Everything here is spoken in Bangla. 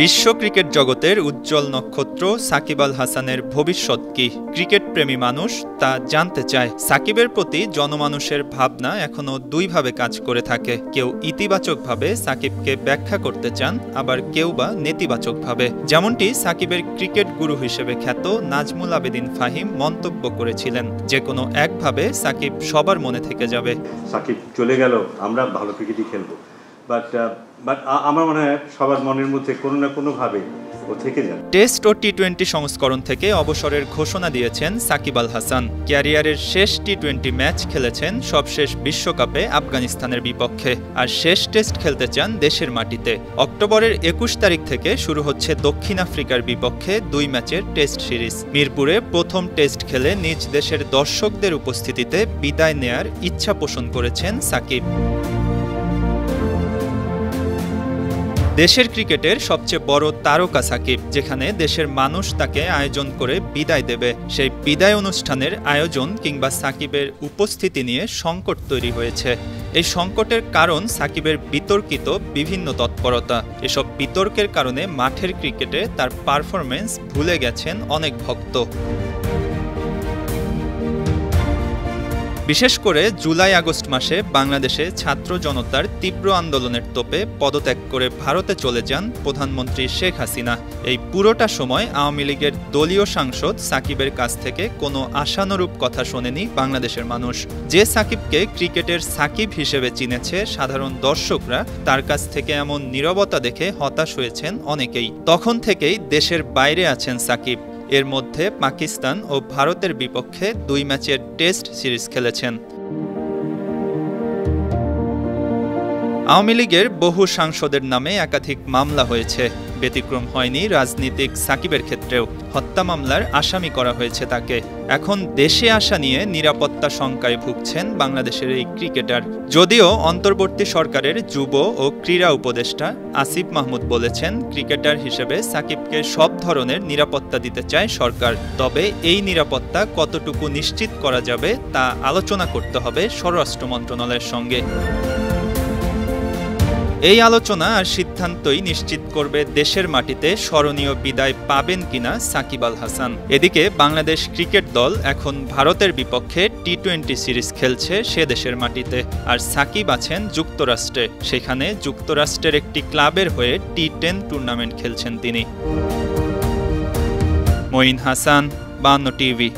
বিশ্ব ক্রিকেট জগতের উজ্জ্বল নক্ষত্র সাকিব আল হাসানের ভবিষ্যৎ কি? ক্রিকেট প্রেমী মানুষ তা জানতে চায়। সাকিবের প্রতি জনমানুষের ভাবনা এখনো দুইভাবে কাজ করে থাকে। কেউ ইতিবাচকভাবে সাকিবকে ব্যাখ্যা করতে চান, আবার কেউ বা নেতিবাচকভাবে। যেমনটি সাকিবের ক্রিকেট গুরু হিসেবে খ্যাত নাজমুল আবেদিন ফাহিম মন্তব্য করেছিলেন, যে কোনো একভাবে সাকিব সবার মনে থেকে যাবে। সাকিব চলে গেল, আমরা ভালো ক্রিকেটই খেলবো, বাট আমার মনে হয় সবার মনের মধ্যে কোনো না কোনোভাবে ও থেকে যায়। টেস্ট ও টি-20 সংস্করণ থেকে অবসরের ঘোষণা দিয়েছেন সাকিব আল হাসান। ক্যারিয়ারের শেষ টি-20 ম্যাচ খেলেছেন সবশেষ বিশ্বকাপে আফগানিস্তানের বিপক্ষে, আর শেষ টেস্ট খেলতে চান দেশের মাটিতে। অক্টোবরের 21 তারিখ থেকে শুরু হচ্ছে দক্ষিণ আফ্রিকার বিপক্ষে 2 ম্যাচের টেস্ট সিরিজ। মিরপুরে প্রথম টেস্ট খেলে নিজ দেশের দর্শকদের উপস্থিতিতে বিদায় নেয়ার ইচ্ছা পোষণ করেছেন সাকিব। দেশের ক্রিকেটের সবচেয়ে বড় তারকা সাকিব, যেখানে দেশের মানুষ তাকে আয়োজন করে বিদায় দেবে। সেই বিদায় অনুষ্ঠানের আয়োজন কিংবা সাকিবের উপস্থিতি নিয়ে সংকট তৈরি হয়েছে। এই সংকটের কারণ সাকিবের বিতর্কিত বিভিন্ন তৎপরতা। এসব বিতর্কের কারণে মাঠের ক্রিকেটে তার পারফরম্যান্স ভুলে গেছেন অনেক ভক্ত। বিশেষ করে জুলাই আগস্ট মাসে বাংলাদেশে ছাত্র জনতার তীব্র আন্দোলনের তোপে পদত্যাগ করে ভারতে চলে যান প্রধানমন্ত্রী শেখ হাসিনা। এই পুরোটা সময় আওয়ামী লীগের দলীয় সাংসদ সাকিবের কাছ থেকে কোনো আশানুরূপ কথা শোনেনি বাংলাদেশের মানুষ। যে সাকিবকে ক্রিকেটের সাকিব হিসেবে চিনেছে সাধারণ দর্শকরা, তার কাছ থেকে এমন নীরবতা দেখে হতাশ হয়েছেন অনেকেই। তখন থেকেই দেশের বাইরে আছেন সাকিব। এর মধ্যে পাকিস্তান ও ভারতের বিপক্ষে 2 ম্যাচের টেস্ট সিরিজ খেলেছেন। আওয়ামী লীগের বহু সাংসদের নামে একাধিক মামলা হয়েছে। ব্যতিক্রম হয়নি রাজনীতিক সাকিবের ক্ষেত্রেও। হত্যা মামলার আসামি করা হয়েছে তাকে। এখন দেশে আসা নিয়ে নিরাপত্তা শঙ্কায় ভুগছেন বাংলাদেশের এই ক্রিকেটার। যদিও অন্তর্বর্তী সরকারের যুব ও ক্রীড়া উপদেষ্টা আসিফ মাহমুদ বলেছেন, ক্রিকেটার হিসেবে সাকিবকে সব ধরনের নিরাপত্তা দিতে চায় সরকার। তবে এই নিরাপত্তা কতটুকু নিশ্চিত করা যাবে তা আলোচনা করতে হবে স্বরাষ্ট্র মন্ত্রণালয়ের সঙ্গে। এই আলোচনা আর সিদ্ধান্তই নিশ্চিত করবে দেশের মাটিতে স্মরণীয় বিদায় পাবেন কিনা সাকিব আল হাসান। এদিকে বাংলাদেশ ক্রিকেট দল এখন ভারতের বিপক্ষে টি-20 সিরিজ খেলছে সে দেশের মাটিতে, আর সাকিব আছেন যুক্তরাষ্ট্রে। সেখানে যুক্তরাষ্ট্রের একটি ক্লাবের হয়ে টি-10 টুর্নামেন্ট খেলছেন তিনি। মঈন হাসান, 52 টিভি।